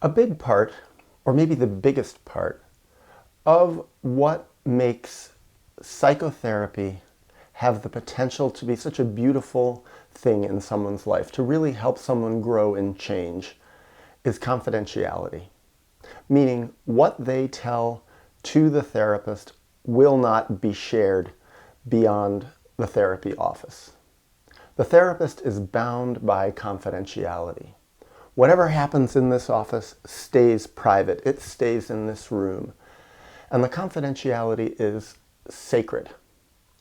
A big part, or maybe the biggest part, of what makes psychotherapy have the potential to be such a beautiful thing in someone's life, to really help someone grow and change, is confidentiality. Meaning, what they tell to the therapist will not be shared beyond the therapy office. The therapist is bound by confidentiality. Whatever happens in this office stays private. It stays in this room. And the confidentiality is sacred.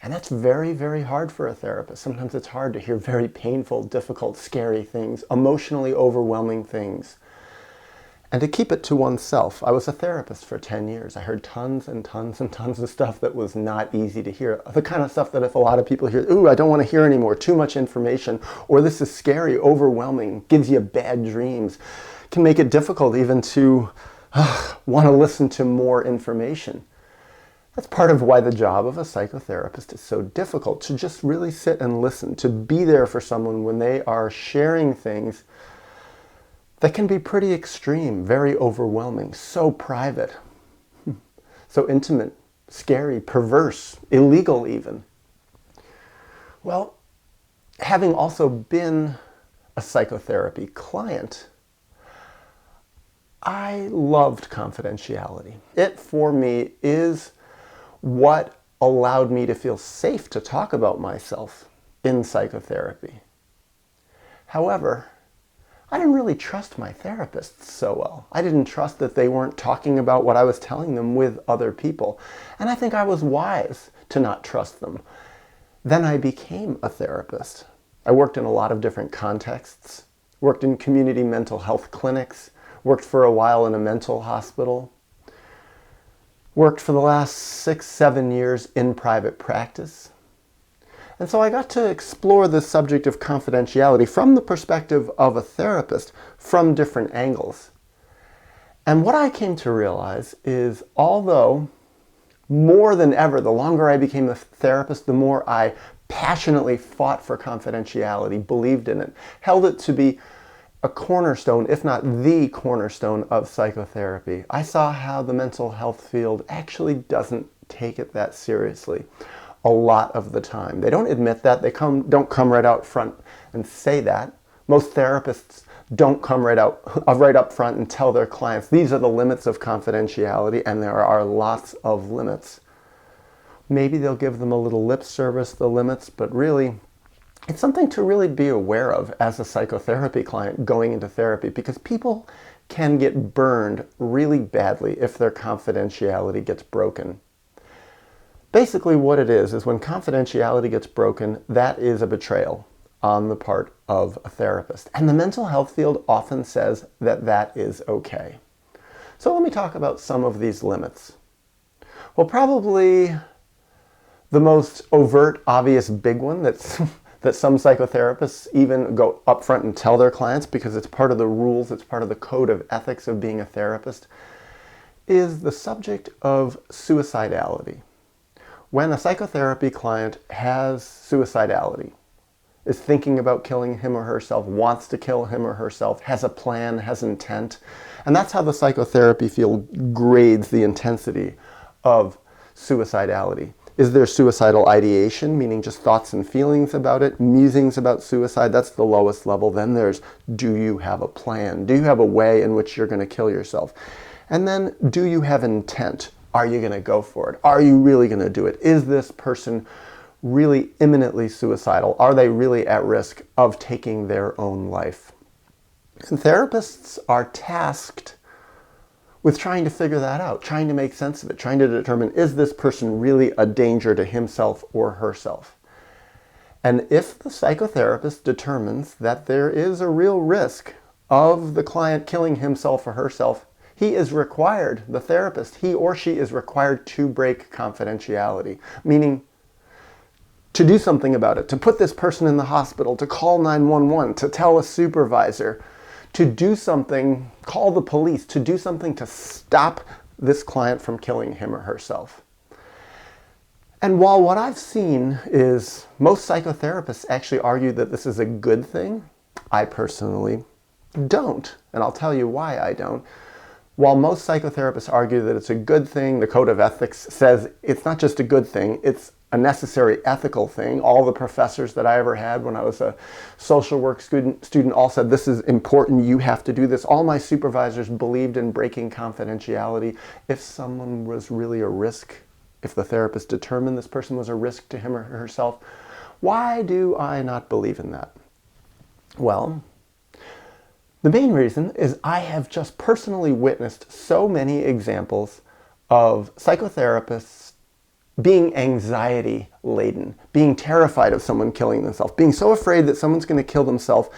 And that's very, very hard for a therapist. Sometimes it's hard to hear very painful, difficult, scary things, emotionally overwhelming things. And to keep it to oneself. I was a therapist for 10 years. I heard tons and tons and tons of stuff that was not easy to hear. The kind of stuff that if a lot of people hear, ooh, I don't want to hear anymore, too much information, or this is scary, overwhelming, gives you bad dreams, can make it difficult even to want to listen to more information. That's part of why the job of a psychotherapist is so difficult, to just really sit and listen, to be there for someone when they are sharing things that can be pretty extreme, very overwhelming, so private, so intimate, scary, perverse, illegal even. Well, having also been a psychotherapy client, I loved confidentiality. It, for me, is what allowed me to feel safe to talk about myself in psychotherapy. However, I didn't really trust my therapists so well. I didn't trust that they weren't talking about what I was telling them with other people. And I think I was wise to not trust them. Then I became a therapist. I worked in a lot of different contexts, worked in community mental health clinics, worked for a while in a mental hospital, worked for the last 6-7 years in private practice. And so I got to explore the subject of confidentiality from the perspective of a therapist from different angles. And what I came to realize is, although more than ever, the longer I became a therapist, the more I passionately fought for confidentiality, believed in it, held it to be a cornerstone, if not the cornerstone of psychotherapy. I saw how the mental health field actually doesn't take it that seriously a lot of the time. They don't admit that. They don't come right out front and say that. Most therapists don't come right up front and tell their clients, these are the limits of confidentiality, and there are lots of limits. Maybe they'll give them a little lip service, the limits, but really, it's something to really be aware of as a psychotherapy client going into therapy, because people can get burned really badly if their confidentiality gets broken. Basically what it is when confidentiality gets broken, that is a betrayal on the part of a therapist. And the mental health field often says that that is okay. So let me talk about some of these limits. Well, probably the most overt, obvious big one that some psychotherapists even go up front and tell their clients because it's part of the rules, it's part of the code of ethics of being a therapist, is the subject of suicidality. When a psychotherapy client has suicidality, is thinking about killing him or herself, wants to kill him or herself, has a plan, has intent, and that's how the psychotherapy field grades the intensity of suicidality. Is there suicidal ideation, meaning just thoughts and feelings about it, musings about suicide? That's the lowest level. Then there's, do you have a plan? Do you have a way in which you're going to kill yourself? And then, do you have intent? Are you going to go for it? Are you really going to do it? Is this person really imminently suicidal? Are they really at risk of taking their own life? And therapists are tasked with trying to figure that out, trying to make sense of it, trying to determine, is this person really a danger to himself or herself? And if the psychotherapist determines that there is a real risk of the client killing himself or herself, he is required, the therapist, he or she is required to break confidentiality, meaning to do something about it, to put this person in the hospital, to call 911, to tell a supervisor, to do something, call the police, to do something to stop this client from killing him or herself. And while what I've seen is most psychotherapists actually argue that this is a good thing, I personally don't, and I'll tell you why I don't. While most psychotherapists argue that it's a good thing, the code of ethics says it's not just a good thing, it's a necessary ethical thing. All the professors that I ever had when I was a social work student all said, this is important, you have to do this. All my supervisors believed in breaking confidentiality. If someone was really a risk, if the therapist determined this person was a risk to him or herself, why do I not believe in that? Well, the main reason is I have just personally witnessed so many examples of psychotherapists being anxiety-laden, being terrified of someone killing themselves, being so afraid that someone's going to kill themselves,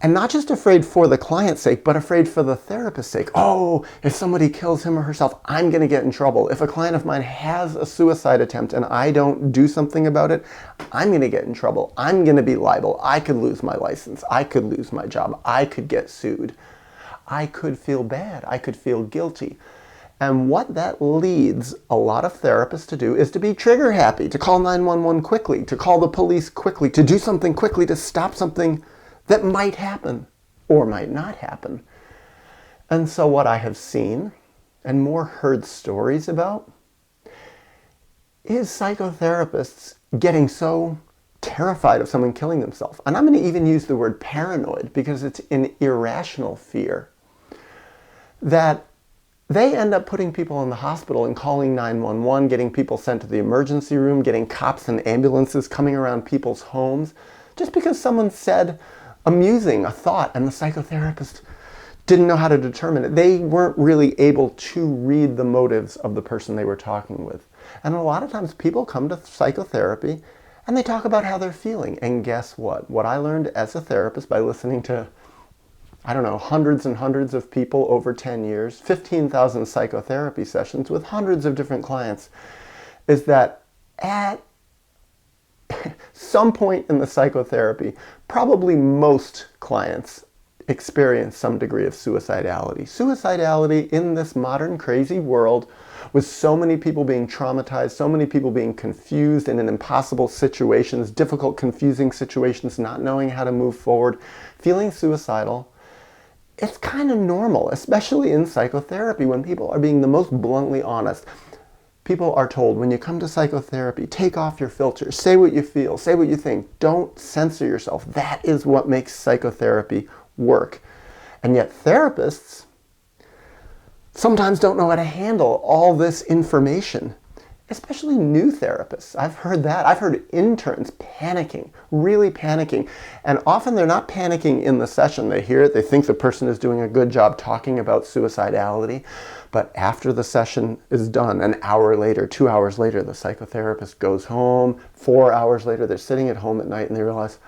and not just afraid for the client's sake, but afraid for the therapist's sake. Oh, if somebody kills him or herself, I'm going to get in trouble. If a client of mine has a suicide attempt and I don't do something about it, I'm going to get in trouble. I'm going to be liable. I could lose my license. I could lose my job. I could get sued. I could feel bad. I could feel guilty. And what that leads a lot of therapists to do is to be trigger happy, to call 911 quickly, to call the police quickly, to do something quickly to stop something that might happen or might not happen. And so what I have seen and more heard stories about is psychotherapists getting so terrified of someone killing themselves. And I'm going to even use the word paranoid because it's an irrational fear that they end up putting people in the hospital and calling 911, getting people sent to the emergency room, getting cops and ambulances coming around people's homes just because someone said a thought and the psychotherapist didn't know how to determine it. They weren't really able to read the motives of the person they were talking with. And a lot of times people come to psychotherapy and they talk about how they're feeling. And guess what? What I learned as a therapist by listening to, hundreds and hundreds of people over 10 years, 15,000 psychotherapy sessions with hundreds of different clients, is that at some point in the psychotherapy, probably most clients experience some degree of suicidality. Suicidality in this modern crazy world, with so many people being traumatized, so many people being confused and in impossible situations, difficult, confusing situations, not knowing how to move forward, feeling suicidal, it's kind of normal, especially in psychotherapy when people are being the most bluntly honest. People are told, when you come to psychotherapy, take off your filters, say what you feel, say what you think, don't censor yourself. That is what makes psychotherapy work. And yet therapists sometimes don't know how to handle all this information, especially new therapists. I've heard that. I've heard interns panicking, really panicking. And often they're not panicking in the session. They hear it, they think the person is doing a good job talking about suicidality. But after the session is done, an hour later, 2 hours later, the psychotherapist goes home. 4 hours later, they're sitting at home at night and they realize,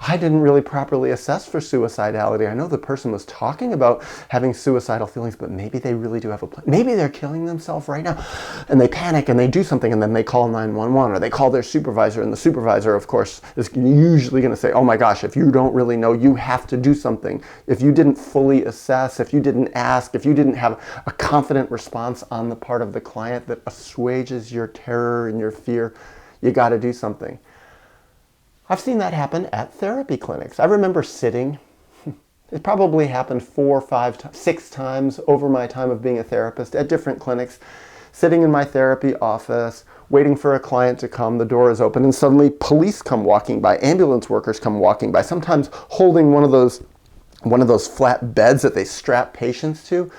I didn't really properly assess for suicidality. I know the person was talking about having suicidal feelings, but maybe they really do have a plan. Maybe they're killing themselves right now. And they panic and they do something and then they call 911 or they call their supervisor, and the supervisor, of course, is usually going to say, oh my gosh, if you don't really know, you have to do something. If you didn't fully assess, if you didn't ask, if you didn't have a confident response on the part of the client that assuages your terror and your fear, you got to do something. I've seen that happen at therapy clinics. I remember sitting, it probably happened 4, 5, 6 times over my time of being a therapist at different clinics, sitting in my therapy office, waiting for a client to come, the door is open, and suddenly police come walking by, ambulance workers come walking by, sometimes holding one of those flat beds that they strap patients to.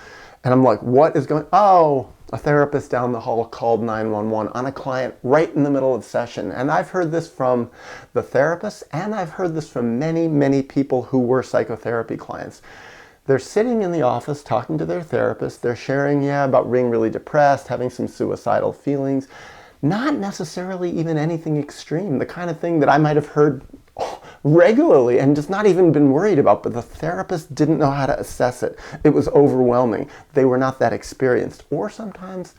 And I'm like, what is going on? Oh, a therapist down the hall called 911 on a client right in the middle of session. And I've heard this from the therapist, and I've heard this from many, many people who were psychotherapy clients. They're sitting in the office talking to their therapist. They're sharing, about being really depressed, having some suicidal feelings. Not necessarily even anything extreme, the kind of thing that I might have heard regularly and just not even been worried about, but the therapist didn't know how to assess it. It was overwhelming. They were not that experienced. Or sometimes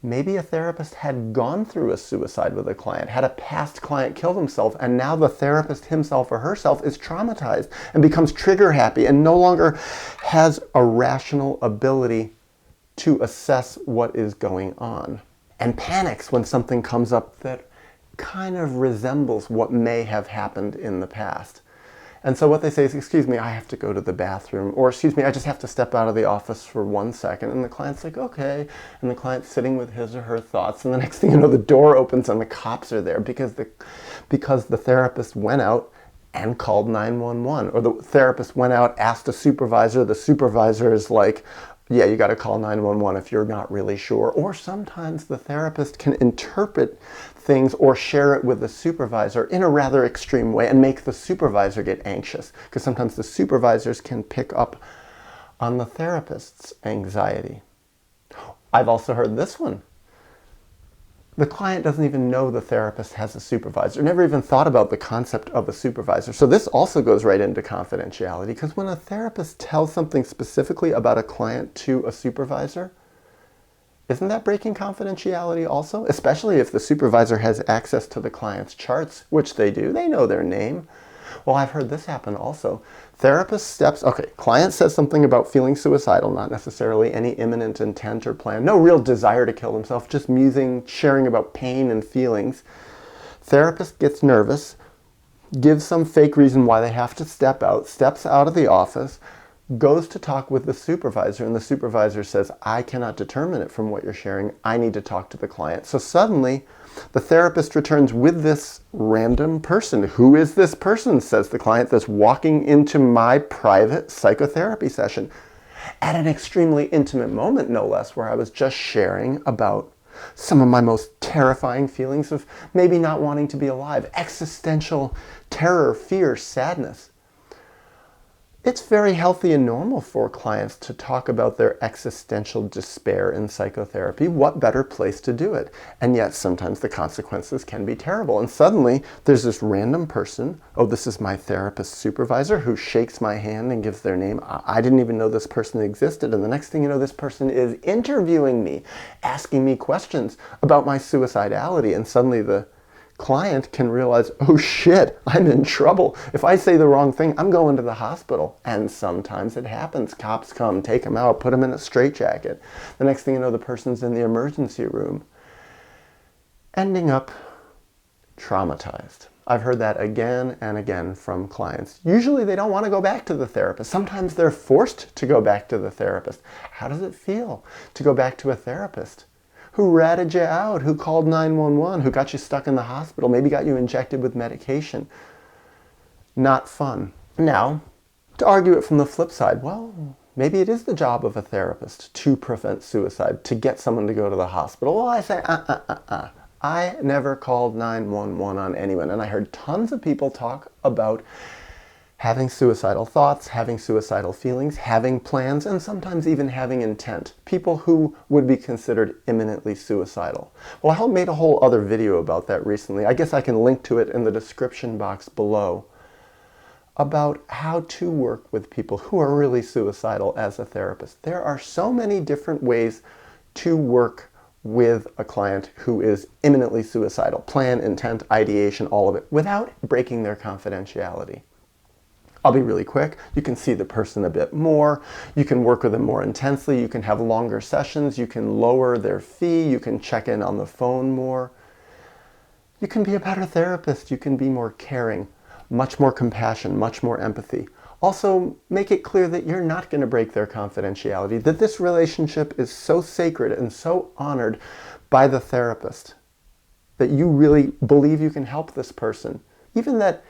maybe a therapist had gone through a suicide with a client, had a past client kill themselves, and now the therapist himself or herself is traumatized and becomes trigger happy and no longer has a rational ability to assess what is going on, and panics when something comes up that kind of resembles what may have happened in the past. And so what they say is, excuse me, I have to go to the bathroom, or excuse me, I just have to step out of the office for 1 second. And the client's like, okay. And the client's sitting with his or her thoughts. And the next thing you know, the door opens and the cops are there because the therapist went out and called 911. Or the therapist went out, asked a supervisor. The supervisor is like, yeah, you got to call 911 if you're not really sure. Or sometimes the therapist can interpret things or share it with the supervisor in a rather extreme way and make the supervisor get anxious, because sometimes the supervisors can pick up on the therapist's anxiety. I've also heard this one. The client doesn't even know the therapist has a supervisor, never even thought about the concept of a supervisor. So this also goes right into confidentiality, because when a therapist tells something specifically about a client to a supervisor, isn't that breaking confidentiality also? Especially if the supervisor has access to the client's charts, which they do. They know their name. Well, I've heard this happen also. Client says something about feeling suicidal, not necessarily any imminent intent or plan, no real desire to kill himself, just musing, sharing about pain and feelings. Therapist gets nervous, gives some fake reason why they have to step out, steps out of the office, goes to talk with the supervisor, and the supervisor says, I cannot determine it from what you're sharing. I need to talk to the client. So suddenly, the therapist returns with this random person. Who is this person, says the client, that's walking into my private psychotherapy session at an extremely intimate moment, no less, where I was just sharing about some of my most terrifying feelings of maybe not wanting to be alive, existential terror, fear, sadness. It's very healthy and normal for clients to talk about their existential despair in psychotherapy. What better place to do it? And yet sometimes the consequences can be terrible. And suddenly there's this random person, oh, this is my therapist supervisor, who shakes my hand and gives their name. I didn't even know this person existed. And the next thing you know, this person is interviewing me, asking me questions about my suicidality. And suddenly the client can realize, oh shit, I'm in trouble. If I say the wrong thing, I'm going to the hospital. And sometimes it happens. Cops come, take them out, put them in a straitjacket. The next thing you know, the person's in the emergency room, ending up traumatized. I've heard that again and again from clients. Usually they don't want to go back to the therapist. Sometimes they're forced to go back to the therapist. How does it feel to go back to a therapist who ratted you out, who called 911, who got you stuck in the hospital, maybe got you injected with medication? Not fun. Now, to argue it from the flip side, well, maybe it is the job of a therapist to prevent suicide, to get someone to go to the hospital. Well, I say, I never called 911 on anyone. And I heard tons of people talk about having suicidal thoughts, having suicidal feelings, having plans, and sometimes even having intent. People who would be considered imminently suicidal. Well, I made a whole other video about that recently. I guess I can link to it in the description box below, about how to work with people who are really suicidal as a therapist. There are so many different ways to work with a client who is imminently suicidal. Plan, intent, ideation, all of it, without breaking their confidentiality. I'll be really quick. You can see the person a bit more. You can work with them more intensely. You can have longer sessions. You can lower their fee. You can check in on the phone more. You can be a better therapist. You can be more caring, much more compassion, much more empathy. Also, make it clear that you're not going to break their confidentiality, that this relationship is so sacred and so honored by the therapist that you really believe you can help this person. Even that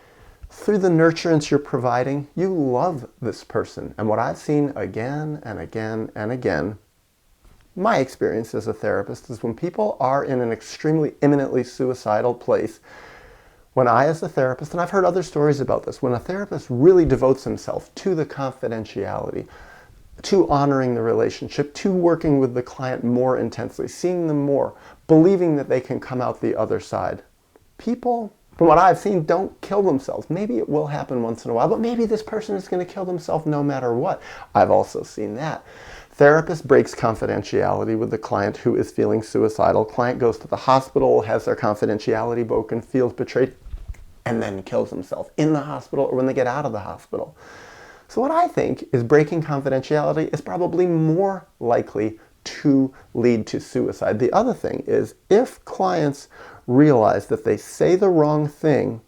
through the nurturance you're providing, you love this person. And what I've seen again and again and again, my experience as a therapist, is when people are in an extremely imminently suicidal place, when I as a therapist, and I've heard other stories about this, when a therapist really devotes himself to the confidentiality, to honoring the relationship, to working with the client more intensely, seeing them more, believing that they can come out the other side, people, from what I've seen, don't kill themselves. Maybe it will happen once in a while, but maybe this person is going to kill themselves no matter what. I've also seen that. Therapist breaks confidentiality with the client who is feeling suicidal. Client goes to the hospital, has their confidentiality broken, feels betrayed, and then kills himself in the hospital or when they get out of the hospital. So what I think is breaking confidentiality is probably more likely to lead to suicide. The other thing is, if clients realize that they say the wrong thing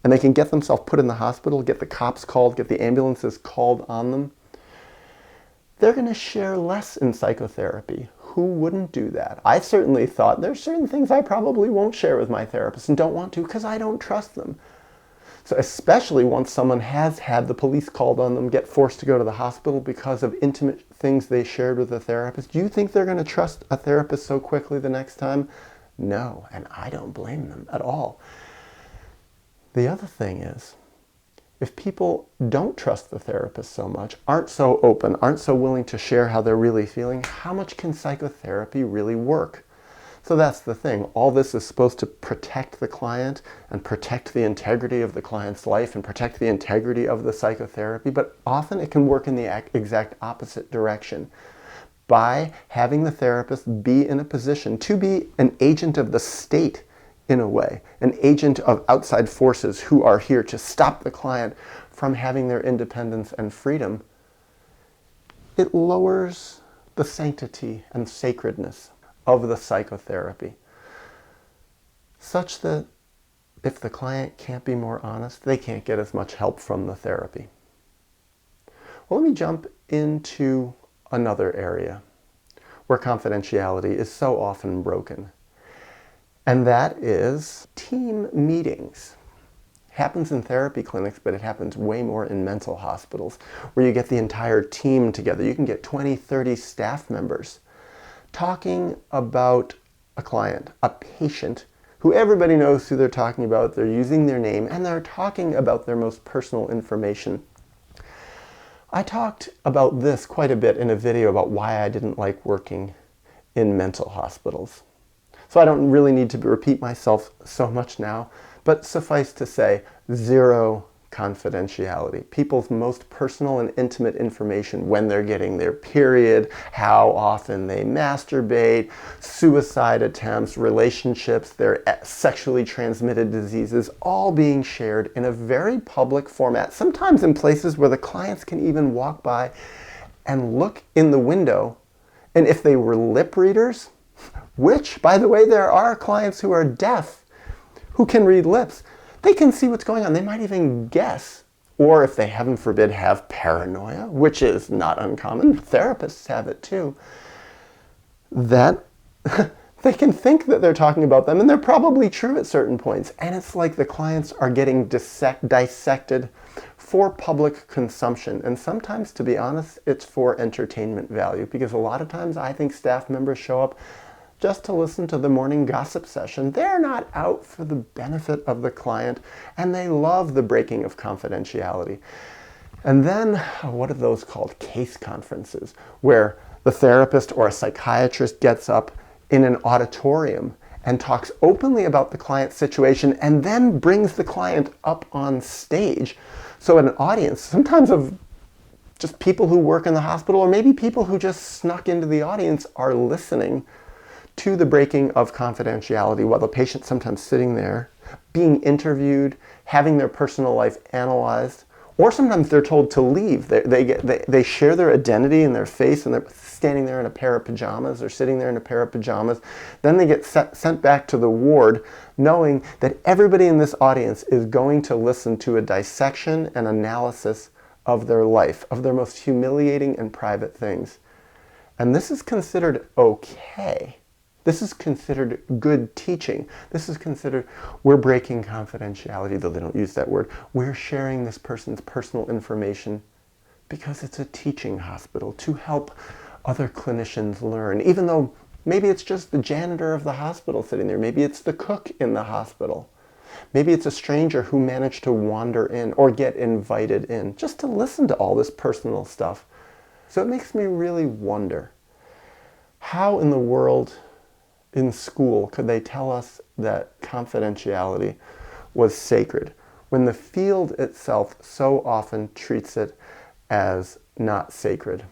and they can get themselves put in the hospital, get the cops called, get the ambulances called on them, they're going to share less in psychotherapy. Who wouldn't do that? I certainly thought there's certain things I probably won't share with my therapist and don't want to because I don't trust them. So especially once someone has had the police called on them, get forced to go to the hospital because of intimate things they shared with a therapist, do you think they're going to trust a therapist so quickly the next time? No, and I don't blame them at all. The other thing is, if people don't trust the therapist so much, aren't so open, aren't so willing to share how they're really feeling, how much can psychotherapy really work? So that's the thing. All this is supposed to protect the client and protect the integrity of the client's life and protect the integrity of the psychotherapy, but often it can work in the exact opposite direction by having the therapist be in a position to be an agent of the state in a way, an agent of outside forces who are here to stop the client from having their independence and freedom. It lowers the sanctity and sacredness of the psychotherapy, such that if the client can't be more honest, they can't get as much help from the therapy. Well, let me jump into another area where confidentiality is so often broken, and that is team meetings. Happens in therapy clinics, but it happens way more in mental hospitals, where you get the entire team together. You can get 20, 30 staff members talking about a client, a patient, who everybody knows who they're talking about. They're using their name, and they're talking about their most personal information. I talked about this quite a bit in a video about why I didn't like working in mental hospitals. So I don't really need to repeat myself so much now, but suffice to say, zero confidentiality. People's most personal and intimate information, when they're getting their period, how often they masturbate, suicide attempts, relationships, their sexually transmitted diseases, all being shared in a very public format, sometimes in places where the clients can even walk by and look in the window, and if they were lip readers, which, by the way, there are clients who are deaf who can read lips, they can see what's going on. They might even guess. Or if they, heaven forbid, have paranoia, which is not uncommon, therapists have it too, that they can think that they're talking about them, and they're probably true at certain points. And it's like the clients are getting dissected for public consumption. And sometimes, to be honest, it's for entertainment value, because a lot of times I think staff members show up just to listen to the morning gossip session. They're not out for the benefit of the client, and they love the breaking of confidentiality. And then, what are those called? Case conferences, where the therapist or a psychiatrist gets up in an auditorium and talks openly about the client's situation and then brings the client up on stage. So an audience, sometimes of just people who work in the hospital, or maybe people who just snuck into the audience, are listening to the breaking of confidentiality while the patient's sometimes sitting there, being interviewed, having their personal life analyzed, or sometimes they're told to leave. They share their identity and their face, and they're standing there in a pair of pajamas or sitting there in a pair of pajamas. Then they get sent back to the ward, knowing that everybody in this audience is going to listen to a dissection and analysis of their life, of their most humiliating and private things. And this is considered okay. This is considered good teaching. This is considered, we're breaking confidentiality, though they don't use that word. We're sharing this person's personal information because it's a teaching hospital to help other clinicians learn, even though maybe it's just the janitor of the hospital sitting there. Maybe it's the cook in the hospital. Maybe it's a stranger who managed to wander in or get invited in just to listen to all this personal stuff. So it makes me really wonder, how in the world, in school, could they tell us that confidentiality was sacred when the field itself so often treats it as not sacred?